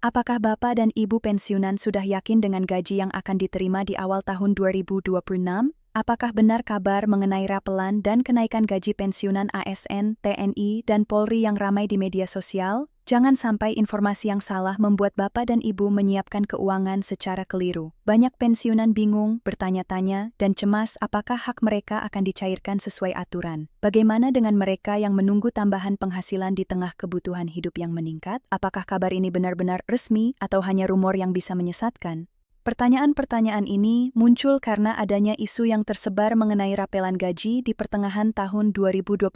Apakah Bapak dan Ibu pensiunan sudah yakin dengan gaji yang akan diterima di awal tahun 2026? Apakah benar kabar mengenai rapelan dan kenaikan gaji pensiunan ASN, TNI, dan Polri yang ramai di media sosial? Jangan sampai informasi yang salah membuat Bapak dan Ibu menyiapkan keuangan secara keliru. Banyak pensiunan bingung, bertanya-tanya, dan cemas apakah hak mereka akan dicairkan sesuai aturan. Bagaimana dengan mereka yang menunggu tambahan penghasilan di tengah kebutuhan hidup yang meningkat? Apakah kabar ini benar-benar resmi atau hanya rumor yang bisa menyesatkan? Pertanyaan-pertanyaan ini muncul karena adanya isu yang tersebar mengenai rapelan gaji di pertengahan tahun 2025.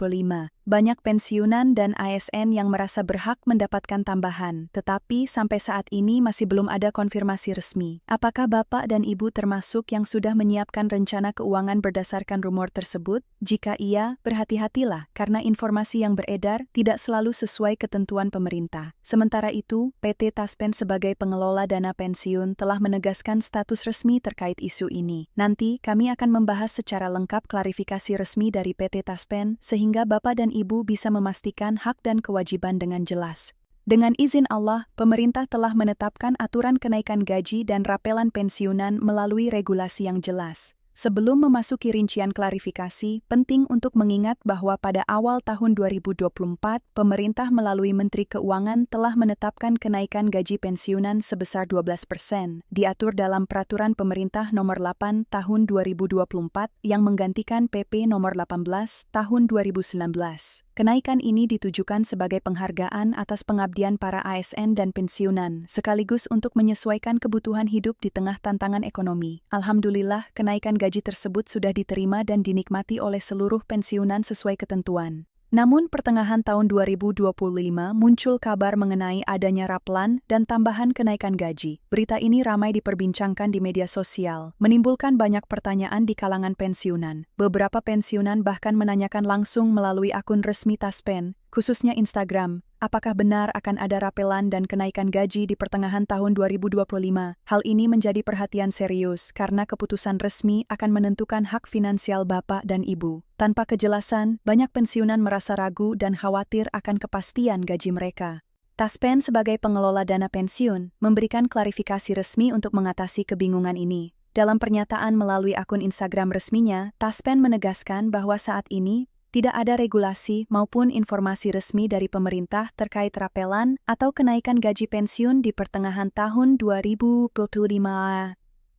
Banyak pensiunan dan ASN yang merasa berhak mendapatkan tambahan, tetapi sampai saat ini masih belum ada konfirmasi resmi. Apakah Bapak dan Ibu termasuk yang sudah menyiapkan rencana keuangan berdasarkan rumor tersebut? Jika iya, berhati-hatilah karena informasi yang beredar tidak selalu sesuai ketentuan pemerintah. Sementara itu, PT Taspen sebagai pengelola dana pensiun telah menegaskan status resmi terkait isu ini. Nanti kami akan membahas secara lengkap klarifikasi resmi dari PT Taspen sehingga Bapak dan Ibu bisa memastikan hak dan kewajiban dengan jelas. Dengan izin Allah, pemerintah telah menetapkan aturan kenaikan gaji dan rapelan pensiunan melalui regulasi yang jelas. Sebelum memasuki rincian klarifikasi, penting untuk mengingat bahwa pada awal tahun 2024, pemerintah melalui Menteri Keuangan telah menetapkan kenaikan gaji pensiunan sebesar 12%, diatur dalam Peraturan Pemerintah Nomor 8 Tahun 2024 yang menggantikan PP Nomor 18 Tahun 2019. Kenaikan ini ditujukan sebagai penghargaan atas pengabdian para ASN dan pensiunan, sekaligus untuk menyesuaikan kebutuhan hidup di tengah tantangan ekonomi. Alhamdulillah, kenaikan gaji tersebut sudah diterima dan dinikmati oleh seluruh pensiunan sesuai ketentuan. Namun pertengahan tahun 2025 muncul kabar mengenai adanya rapelan dan tambahan kenaikan gaji. Berita ini ramai diperbincangkan di media sosial, menimbulkan banyak pertanyaan di kalangan pensiunan. Beberapa pensiunan bahkan menanyakan langsung melalui akun resmi Taspen, khususnya Instagram, apakah benar akan ada rapelan dan kenaikan gaji di pertengahan tahun 2025? Hal ini menjadi perhatian serius karena keputusan resmi akan menentukan hak finansial Bapak dan Ibu. Tanpa kejelasan, banyak pensiunan merasa ragu dan khawatir akan kepastian gaji mereka. Taspen sebagai pengelola dana pensiun memberikan klarifikasi resmi untuk mengatasi kebingungan ini. Dalam pernyataan melalui akun Instagram resminya, Taspen menegaskan bahwa saat ini tidak ada regulasi maupun informasi resmi dari pemerintah terkait rapelan atau kenaikan gaji pensiun di pertengahan tahun 2025.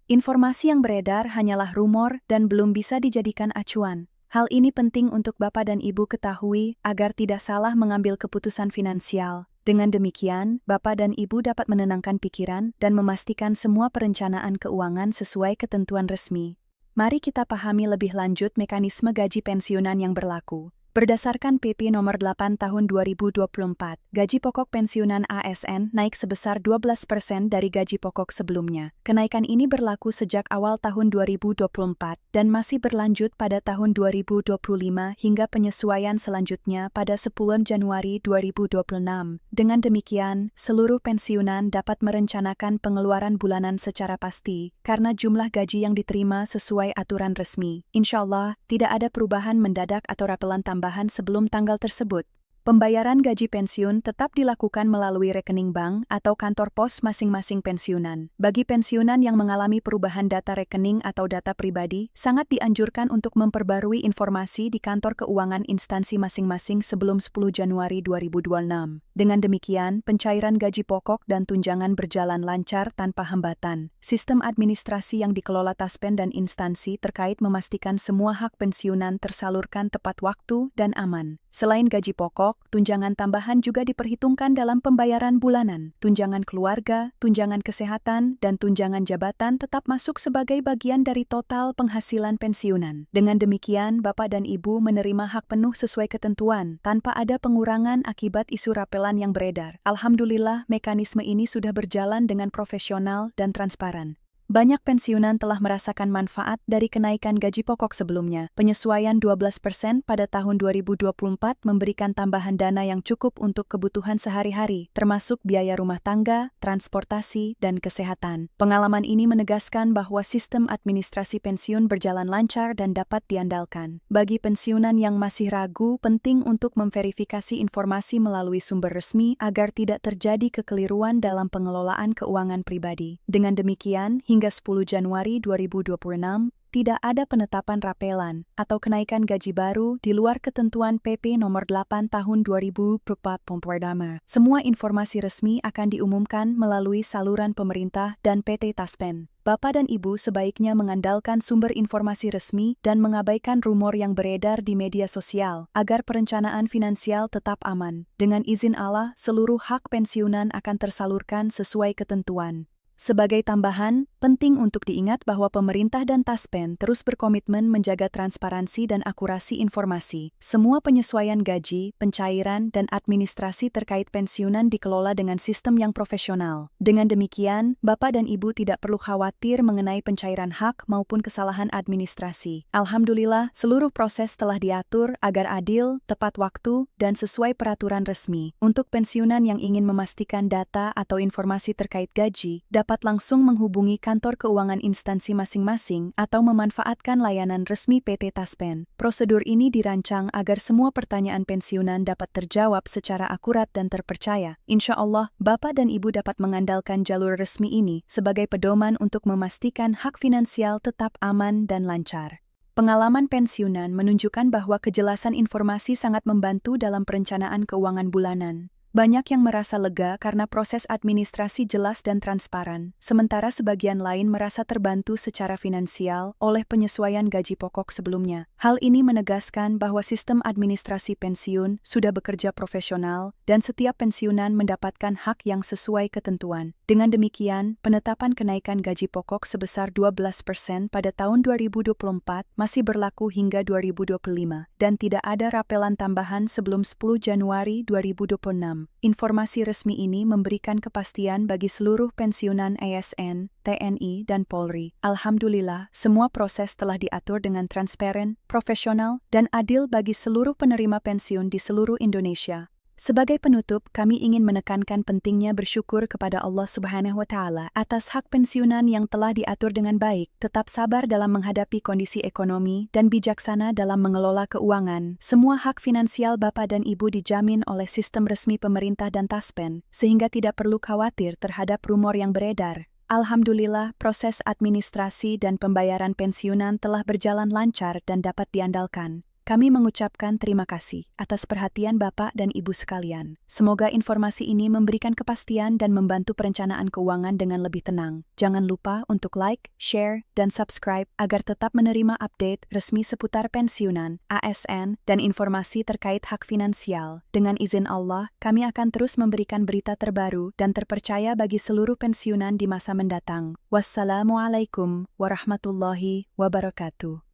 Informasi yang beredar hanyalah rumor dan belum bisa dijadikan acuan. Hal ini penting untuk Bapak dan Ibu ketahui agar tidak salah mengambil keputusan finansial. Dengan demikian, Bapak dan Ibu dapat menenangkan pikiran dan memastikan semua perencanaan keuangan sesuai ketentuan resmi. Mari kita pahami lebih lanjut mekanisme gaji pensiunan yang berlaku. Berdasarkan PP Nomor 8 Tahun 2024, gaji pokok pensiunan ASN naik sebesar 12% dari gaji pokok sebelumnya. Kenaikan ini berlaku sejak awal tahun 2024 dan masih berlanjut pada tahun 2025 hingga penyesuaian selanjutnya pada 10 Januari 2026. Dengan demikian, seluruh pensiunan dapat merencanakan pengeluaran bulanan secara pasti karena jumlah gaji yang diterima sesuai aturan resmi. Insya Allah, tidak ada perubahan mendadak atau rapelan tambahan sebelum tanggal tersebut. Pembayaran gaji pensiun tetap dilakukan melalui rekening bank atau kantor pos masing-masing pensiunan. Bagi pensiunan yang mengalami perubahan data rekening atau data pribadi, sangat dianjurkan untuk memperbarui informasi di kantor keuangan instansi masing-masing sebelum 10 Januari 2026. Dengan demikian, pencairan gaji pokok dan tunjangan berjalan lancar tanpa hambatan. Sistem administrasi yang dikelola Taspen dan instansi terkait memastikan semua hak pensiunan tersalurkan tepat waktu dan aman. Selain gaji pokok, tunjangan tambahan juga diperhitungkan dalam pembayaran bulanan. Tunjangan keluarga, tunjangan kesehatan, dan tunjangan jabatan tetap masuk sebagai bagian dari total penghasilan pensiunan. Dengan demikian, Bapak dan Ibu menerima hak penuh sesuai ketentuan, tanpa ada pengurangan akibat isu rapelan yang beredar. Alhamdulillah, mekanisme ini sudah berjalan dengan profesional dan transparan. Banyak pensiunan telah merasakan manfaat dari kenaikan gaji pokok sebelumnya. Penyesuaian 12% pada tahun 2024 memberikan tambahan dana yang cukup untuk kebutuhan sehari-hari, termasuk biaya rumah tangga, transportasi, dan kesehatan. Pengalaman ini menegaskan bahwa sistem administrasi pensiun berjalan lancar dan dapat diandalkan. Bagi pensiunan yang masih ragu, penting untuk memverifikasi informasi melalui sumber resmi agar tidak terjadi kekeliruan dalam pengelolaan keuangan pribadi. Dengan demikian, hingga 10 Januari 2026, tidak ada penetapan rapelan atau kenaikan gaji baru di luar ketentuan PP Nomor 8 Tahun 2024. Semua informasi resmi akan diumumkan melalui saluran pemerintah dan PT Taspen. Bapak dan Ibu sebaiknya mengandalkan sumber informasi resmi dan mengabaikan rumor yang beredar di media sosial agar perencanaan finansial tetap aman. Dengan izin Allah, seluruh hak pensiunan akan tersalurkan sesuai ketentuan. Sebagai tambahan, penting untuk diingat bahwa pemerintah dan Taspen terus berkomitmen menjaga transparansi dan akurasi informasi. Semua penyesuaian gaji, pencairan, dan administrasi terkait pensiunan dikelola dengan sistem yang profesional. Dengan demikian, Bapak dan Ibu tidak perlu khawatir mengenai pencairan hak maupun kesalahan administrasi. Alhamdulillah, seluruh proses telah diatur agar adil, tepat waktu, dan sesuai peraturan resmi. Untuk pensiunan yang ingin memastikan data atau informasi terkait gaji, dapat langsung menghubungi kantor keuangan instansi masing-masing atau memanfaatkan layanan resmi PT Taspen. Prosedur ini dirancang agar semua pertanyaan pensiunan dapat terjawab secara akurat dan terpercaya. Insya Allah, Bapak dan Ibu dapat mengandalkan jalur resmi ini sebagai pedoman untuk memastikan hak finansial tetap aman dan lancar. Pengalaman pensiunan menunjukkan bahwa kejelasan informasi sangat membantu dalam perencanaan keuangan bulanan. Banyak yang merasa lega karena proses administrasi jelas dan transparan, sementara sebagian lain merasa terbantu secara finansial oleh penyesuaian gaji pokok sebelumnya. Hal ini menegaskan bahwa sistem administrasi pensiun sudah bekerja profesional dan setiap pensiunan mendapatkan hak yang sesuai ketentuan. Dengan demikian, penetapan kenaikan gaji pokok sebesar 12% pada tahun 2024 masih berlaku hingga 2025 dan tidak ada rapelan tambahan sebelum 10 Januari 2026. Informasi resmi ini memberikan kepastian bagi seluruh pensiunan ASN, TNI, dan Polri. Alhamdulillah, semua proses telah diatur dengan transparan, profesional, dan adil bagi seluruh penerima pensiun di seluruh Indonesia. Sebagai penutup, kami ingin menekankan pentingnya bersyukur kepada Allah Subhanahu wa Ta'ala atas hak pensiunan yang telah diatur dengan baik, tetap sabar dalam menghadapi kondisi ekonomi, dan bijaksana dalam mengelola keuangan. Semua hak finansial Bapak dan Ibu dijamin oleh sistem resmi pemerintah dan Taspen, sehingga tidak perlu khawatir terhadap rumor yang beredar. Alhamdulillah, proses administrasi dan pembayaran pensiunan telah berjalan lancar dan dapat diandalkan. Kami mengucapkan terima kasih atas perhatian Bapak dan Ibu sekalian. Semoga informasi ini memberikan kepastian dan membantu perencanaan keuangan dengan lebih tenang. Jangan lupa untuk like, share, dan subscribe agar tetap menerima update resmi seputar pensiunan, ASN, dan informasi terkait hak finansial. Dengan izin Allah, kami akan terus memberikan berita terbaru dan terpercaya bagi seluruh pensiunan di masa mendatang. Wassalamualaikum warahmatullahi wabarakatuh.